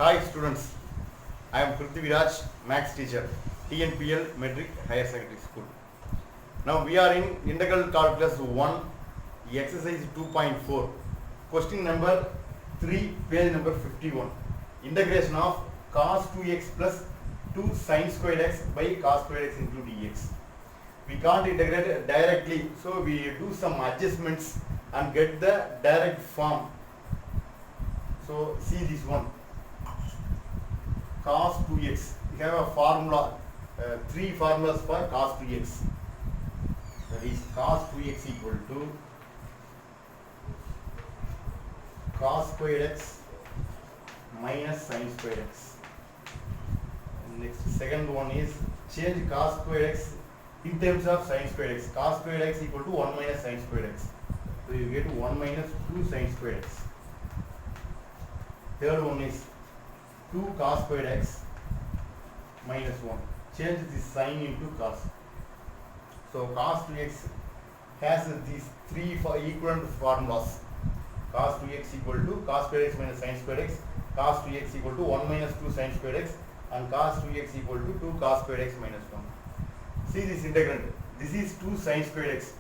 Hi students, I am Prithviraj, Maths teacher, TNPL Metric Higher Secondary School. Now we are in Integral Calculus 1, exercise 2.4, question number 3, page number 51. Integration of cos 2x plus 2 sin squared x by cos squared x into dx. We can't integrate it directly, so we do some adjustments and get the direct form. So see this one. Cos 2x. We have a formula, 3 formulas for cos 2x. That is cos 2x equal to cos squared x minus sin squared x. Next, second one is change cos squared x in terms of sin squared x. Cos squared x equal to 1 minus sin squared x. So you get 1 minus 2 sin squared x. Third one is 2 cos squared x minus 1. Change this sign into cos. So cos 2x has these three equivalent formulas. Cos 2x equal to cos squared x minus sin squared x, cos 2x equal to 1 minus 2 sin squared x, and cos 2x equal to 2 cos squared x minus 1. See this integrand. This is 2 sin squared x.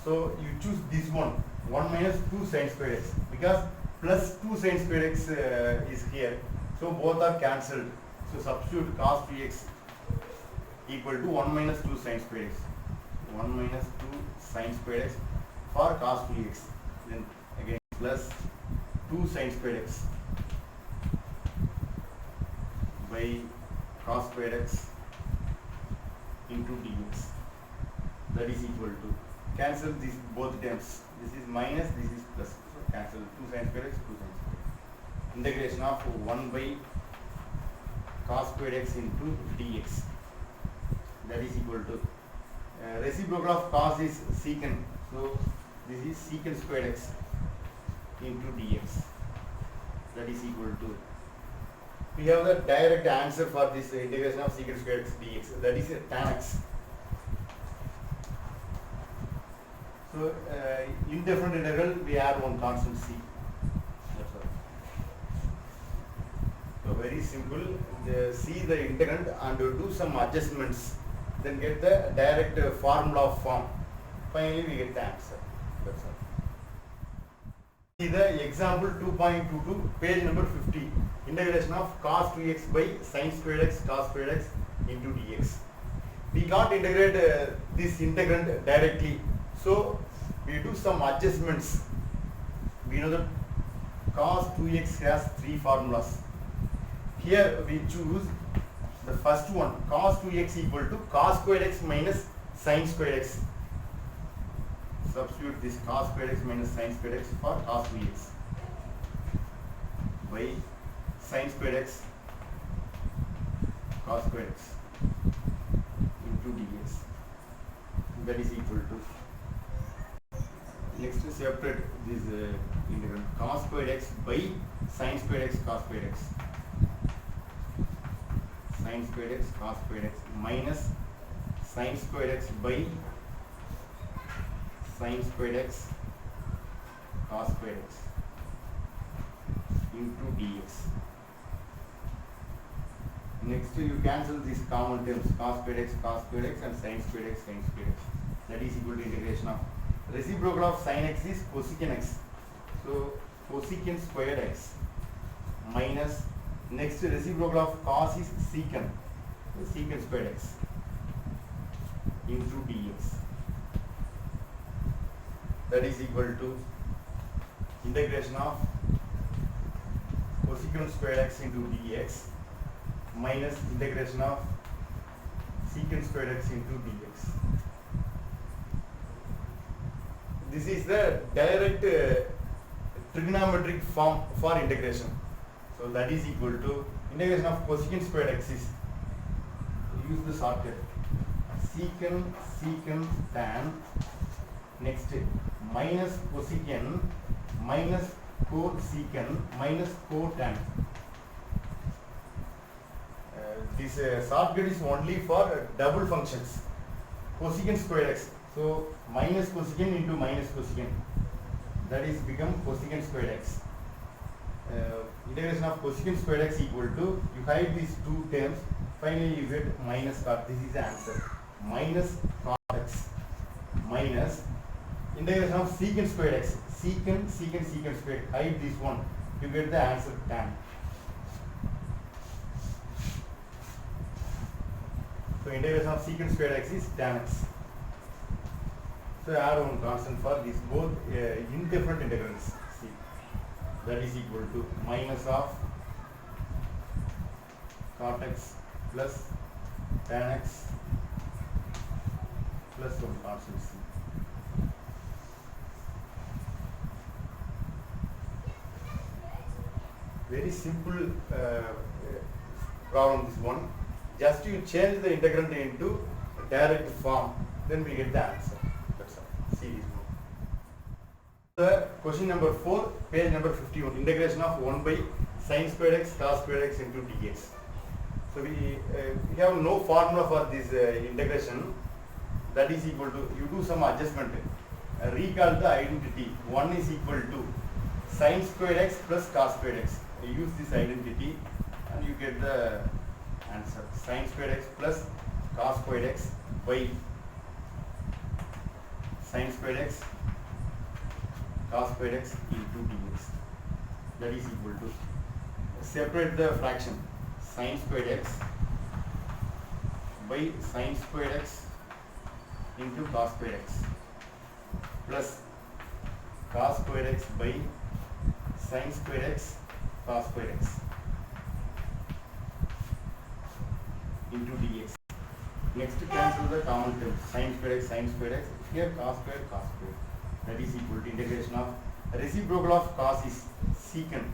So you choose this one, 1 minus 2 sin squared x, because plus 2 sin squared x is here. So both are cancelled. So substitute cos 2x equal to 1 minus 2 sin squared x. 1 minus 2 sin squared x for cos 2x. Then again plus 2 sin squared x by cos squared x into dx. That is equal to, cancel these both terms. This is minus, this is plus. So cancel 2 sin squared x, 2 sin squared x. Integration of 1 by cos squared x into dx. That is equal to, reciprocal of cos is secant. So this is secant squared x into dx. That is equal to, we have the direct answer for this integration of secant squared x dx. That is tan x. So in different integral we add one constant c. That's all. So very simple. See the integrand and do some adjustments. Then get the direct formula form. Finally we get the answer. That's all. See the example 2.22, page number 50. Integration of cos 2x by sin squared x cos squared x into dx. We can't integrate this integrand directly. So we do some adjustments. We know that cos 2x has 3 formulas. Here we choose the first one, cos 2x equal to cos squared x minus sin squared x. Substitute this cos squared x minus sin squared x for cos 2x by sin squared x cos squared x into dx. That is equal to, next separate this integral, cos squared x by sin squared x cos squared x. Sin squared x cos squared x minus sin squared x by sin squared x cos squared x into dx. Next you cancel these common terms, cos squared x and sin squared x sin squared x. That is equal to integration of, reciprocal of sin x is cosecant x. So cosecant squared x minus, next reciprocal of cos is secant, secant squared x into dx. That is equal to integration of cosecant squared x into dx minus integration of secant squared x into dx. This is the direct trigonometric form for integration. So that is equal to integration of cosecant squared x is, use the shortcut, secant tan, next minus cosecant minus cosecant minus cotan. This shortcut is only for double functions, cosecant squared x. So minus cosecant into minus cosecant, that is become cosecant squared x. integration of cosecant squared x equal to, you hide these two terms, finally you get minus cot. This is the answer. Minus cot x minus integration of secant squared x. Secant squared. Hide this one. You get the answer tan. So integration of secant squared x is tan x. So add one constant for these both indifferent integrals. See, that is equal to minus of cot x plus tan x plus one constant c. Very simple problem this one. Just you change the integrand into direct form, then we get the answer. That's all. See this one. The question number 4, page number 51. Integration of 1 by sin squared x cos squared x into dx. So we have no formula for this integration. That is equal to, you do some adjustment. Recall the identity. 1 is equal to sin squared x plus cos squared x. You use this identity and you get the answer. Sin squared x plus cos squared x by sin squared x cos squared x into dx. That is equal to, separate the fraction, sin squared x by sin squared x into cos squared x plus cos squared x by sin squared x cos squared x into dx. Next cancel the common term, sin squared x, here cos squared. That is equal to integration of reciprocal of cos is secant.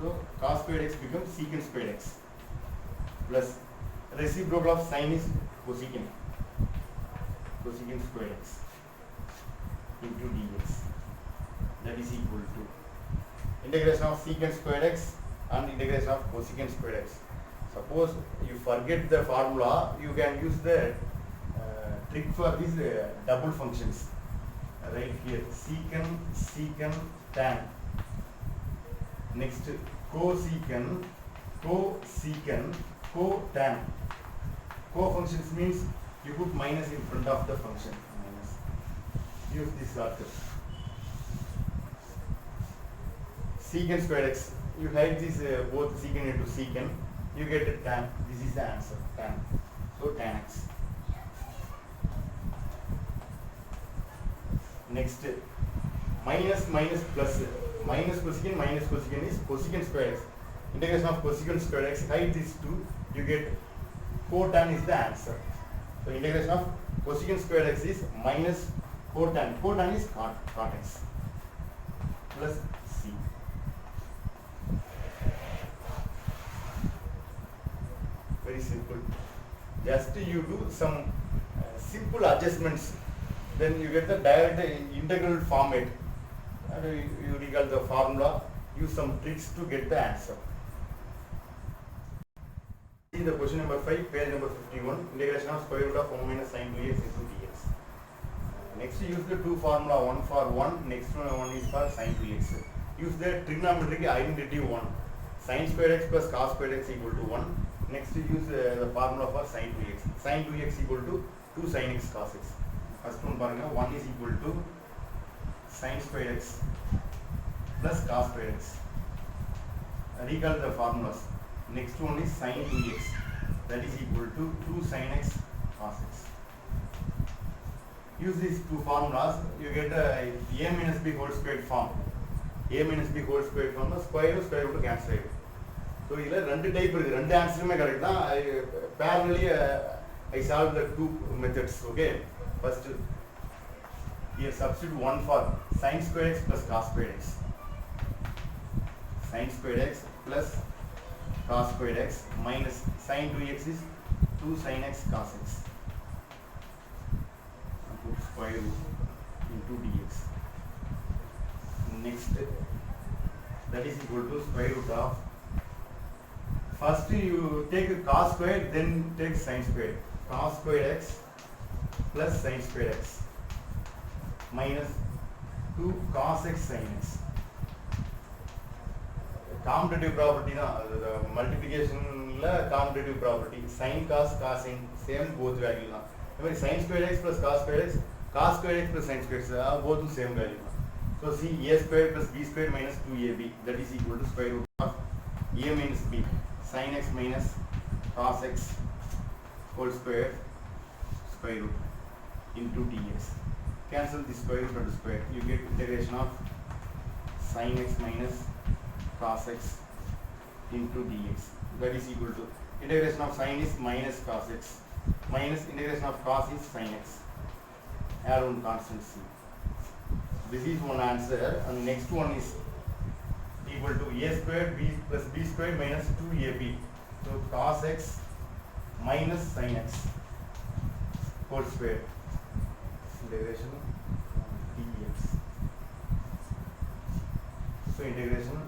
So cos squared x becomes secant squared x plus reciprocal of sin is cosecant squared x into dx. That is equal to integration of secant squared x and integration of cosecant squared x. Suppose you forget the formula, you can use the trick for these double functions. Right here, secant, tan. Next, cosecant, cotan. Co-functions means you put minus in front of the function. Minus. Use this shortcut. Secant squared x. You hide this both secant into secant. You get a tan. This is the answer. Tan. So tan x. Next, minus plus. Minus cosecant is cosecant squared x. Integration of cosecant squared x. Hide these two. You get cotan is the answer. So integration of cosecant squared x is minus cotan. Cotan is cot x plus c. Very simple. Just you do some simple adjustments, then you get the direct integral format. And you recall the formula, use some tricks to get the answer. See the question number 5, page number 51, integration of square root of 1 minus sin 2x into dx. Next, use the two formula, 1 for 1, next one is for sin 2x. Use the trigonometric identity 1, sin squared x plus cos squared x equal to 1. Next, use the formula for sin 2x. Sin 2x equal to 2 sin x cos x. First one, 1 is equal to sin squared x plus cos squared x. Recall the formulas. Next one is sin 2x, that is equal to 2 sin x cos x. Use these two formulas, you get a minus b whole squared form. A minus b whole squared form, square root cancel. So here two type is, two answers me correct. Parallelly I solved the two methods. Okay. First, here substitute 1 for sin squared x plus cos squared x. Sin squared x plus cos squared x minus sin 2x is 2 sin x cos x. And put square root into dx. Next, that is equal to square root of, first you take cos squared, then take sin squared. Cos squared x plus sin squared x minus 2 cos x sin x. commutative property தான் மல்டிப்ளிகேஷன்ல commutative property sin cos cos sin same both value தான் இந்த மாதிரி sin square x plus cos square x cos square x plus sin square x both same value தான் so see a square plus b square minus 2ab that is equal to square root of a minus b sin x minus cos x whole square square root into dx. Cancel the square root and square. You get integration of sin x minus cos x into dx. That is equal to integration of sin is minus cos x minus integration of cos is sin x. Add one constant c. This is one answer, and next one is equal to a square b plus b square minus 2ab. So cos x minus sin x whole square integration dx. So integration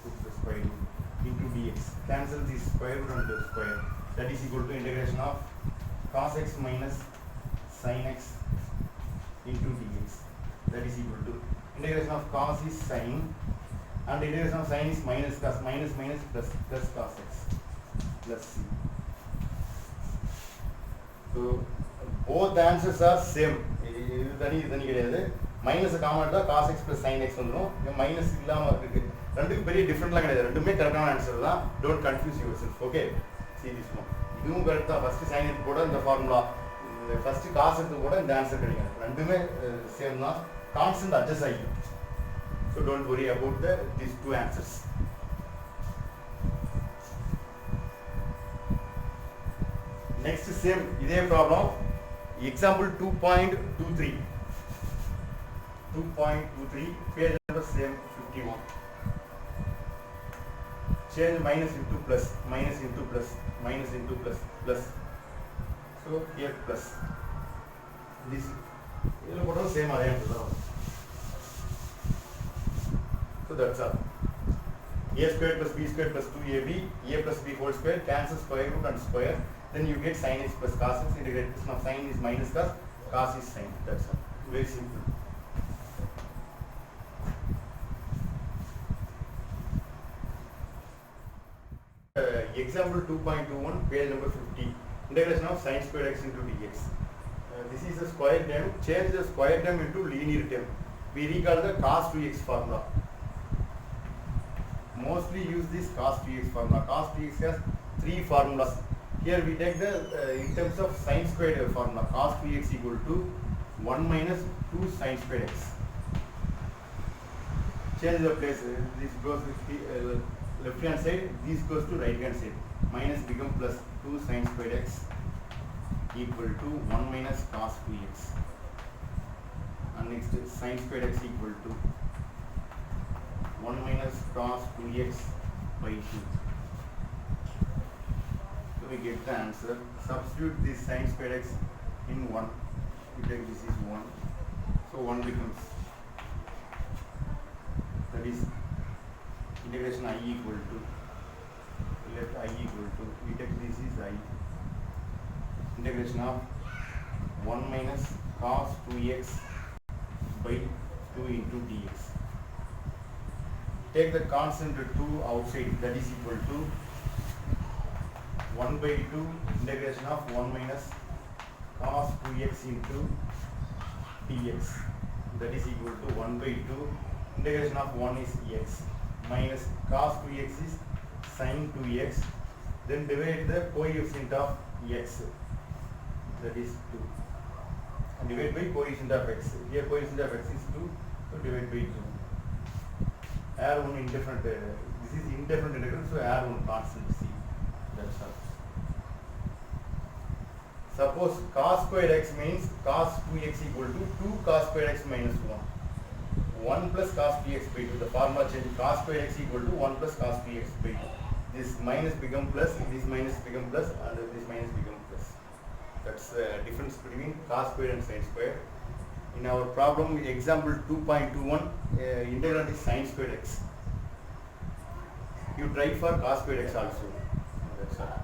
put the square root into dx. Cancel this square root and the square. That is equal to integration of cos x minus sin x into dx. That is equal to integration of cos is sin and integration of sin is minus cos minus minus plus cos x plus c. So both the answers are same. இது தனி கிடையாது. Minus common எடுத்தா cos x plus sin x வந்துடும். இங்க minus இல்லாம இருக்கு. ரெண்டுக்கும் பெரிய டிஃபரெண்ட்லாம் கிடையாது. ரெண்டுமே கரெக்டான ஆன்சர் தான். Don't confuse yourself. Okay. See this one. இதுவும் கரெக்ட் தான். ஃபர்ஸ்ட் sin எடுத்து கூட இந்த ஃபார்முலா ஃபர்ஸ்ட் cos எடுத்து கூட இந்த ஆன்சர் கிடைக்கும். ரெண்டுமே சேம் தான். கான்ஸ்டன்ட் அட்ஜஸ்ட் ஆகிடும். So don't worry about these two answers. Next same இதே problem example 2.23 page number same 51 change minus into plus minus into plus minus into plus plus so here plus this இதெல்லாம் போட்டா same அதே answer தான் so that's all a square plus b square plus 2ab a plus b whole square cancel square root and square. Then you get sin x plus cos x integrated. Now sin is minus cos, cos is sin. That's all. Very simple. Example 2.21, page number 50. Integration of sin square x into dx. This is a square term. Change the square term into linear term. We recall the cos 2x formula. Mostly use this cos 2x formula. Cos 2x has three formulas. Here we take the in terms of sin squared formula cos 2x equal to 1 minus 2 sin squared x. Change the place. This goes with the left hand side. This goes to right hand side. Minus become plus 2 sin squared x equal to 1 minus cos 2x. And next sin squared x equal to 1 minus cos 2x by 2. We get the answer. Substitute this sin squared x in 1. You take this is 1. So 1 becomes, that is integration I equal to, let I equal to, we take this is I. Integration of 1 minus cos 2x by 2 into dx. Take the constant 2 outside, that is equal to 1 by 2 integration of 1 minus cos 2x into dx. That is equal to 1 by 2 integration of 1 is x minus cos 2x is sin 2x. Then divide the coefficient of x. That is 2. And divide by coefficient of x. Here coefficient of x is 2. So divide by 2. Add one indifferent. This is indifferent integral. So add one constant c. That's all. Suppose cos squared x means cos 2x equal to 2 cos squared x minus 1. 1 plus cos 2x by 2. The formula change cos squared x equal to 1 plus cos 2x by 2. This minus become plus, this minus become plus, and this minus become plus. That's the difference between cos squared and sin squared. In our problem, example 2.21, integrand is sin squared x. You try for cos squared x also. That's all.